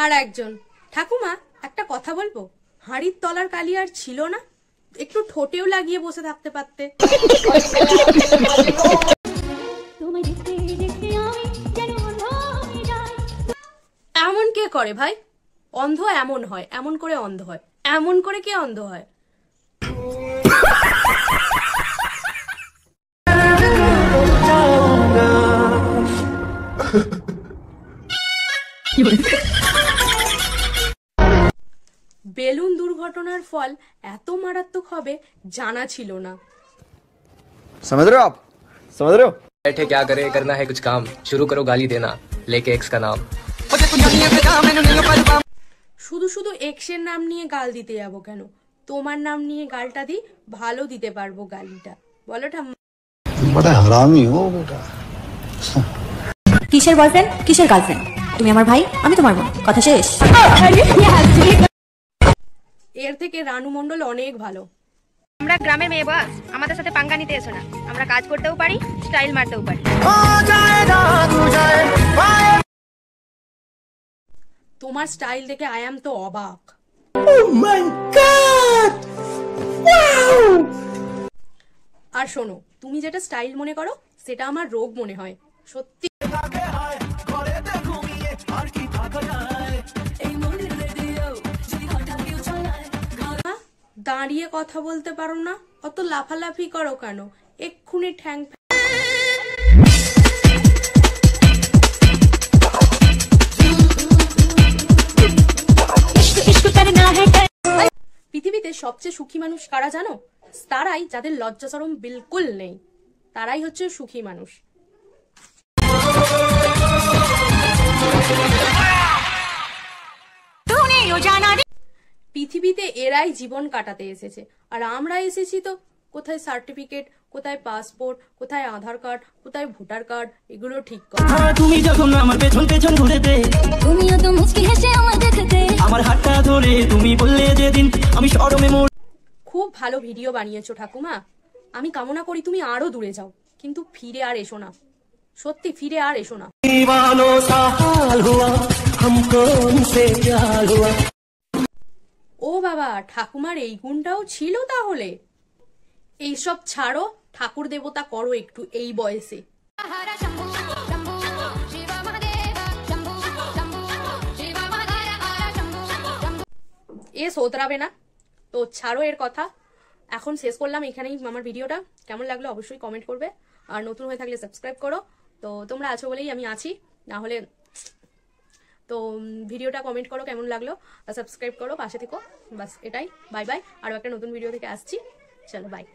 আর একজন, ঠাকুমা একটা কথা বলবো, হাঁড়ির তলার কালি আর ছিল না, একটু ঠোঁটেও লাগিয়ে বসে থাকতে পারতে। এমন কে করে ভাই? অন্ধ এমন হয়, এমন করে অন্ধ হয়, এমন করে কে অন্ধ হয়? বেলুন দুর্ঘটনার ফল এত মারাত্মক হবে জানা ছিল না। समझ रहे हो आप? समझ रहे हो? बैठे क्या करे, करना है कुछ काम, शुरू करो गाली देना लेके एक्स का नाम। শুধু শুধু এক্সের নাম নিয়ে গাল দিতে যাবো কেন? তোমার নাম নিয়ে গালটা দি, ভালো দিতে পারবো গালিটা। বলো ঠাম্মা। বড় হারামি হো বেটা। কিসের বয়ফ্রেন্ড, কিসের গার্লফ্রেন্ড? তুমি আমার ভাই, আমি তোমার বোন, কথা শেষ। এর থেকে রানু মণ্ডল অনেক ভালো। আমরা গ্রামের মেয়ে বস, আমাদের সাথে পাঙ্গা নিতে এসো না। আমরা কাজ করতেও পারি, স্টাইল মারতেও পারি। তোমার স্টাইল দেখে আই এম তো অবাক। আর শোনো, তুমি যেটা স্টাইল মনে করো সেটা আমার রোগ মনে হয়। সত্যি দাঁড়িয়ে কথা বলতে পারো না? অত লাফালাফি করো কেন? এক্ষুনি ঠ্যাং। পৃথিবীতে সবচেয়ে সুখী মানুষ কারা জানো? তারাই যাদের লজ্জা শরম বিলকুল নেই, তারাই হচ্ছে সুখী মানুষ। পৃথিবীতে এরাই জীবন কাটাতে এসেছে, আর আমরা এসেছি তো কোথায় সার্টিফিকেট, কোথায় পাসপোর্ট, কোথায় আধার কার্ড, কোথায় ভোটার কার্ড, এগুলো ঠিক করো। তুমি যখন আমার পেছন পেছন ঘুরেতে, তুমিও তো মুচকি হেসে আমায় দেখতে, আমার হাতটা ধরে তুমি বললে যেদিন আমি শরমে মর। খুব ভালো ভিডিও বানিয়েছো ঠাকুমা, আমি কামনা করি তুমি আরো দূরে যাও, কিন্তু ফিরে আর এসো না, সত্যি ফিরে আর এসো না। ও বাবা, ঠাকুমার এই গুণটাও ছিল তাহলে। এইসব ছাড়ো, ঠাকুর দেবতা করো একটু এই বয়সে। এ সোতরাবে না তো, ছাড়ো এর কথা। এখন শেষ করলাম এখানেই আমার ভিডিওটা। কেমন লাগলো অবশ্যই কমেন্ট করবে, আর নতুন হয়ে থাকলে সাবস্ক্রাইব করো। তো তোমরা আছো বলেই আমি আছি, না হলে তো ভিডিওটা কমেন্ট করো কেমন লাগলো, সাবস্ক্রাইব করো, পাশে থেকো, বাস এটাই। বাই বাই, আরও একটা নতুন ভিডিও থেকে আসছি, চলো বাই।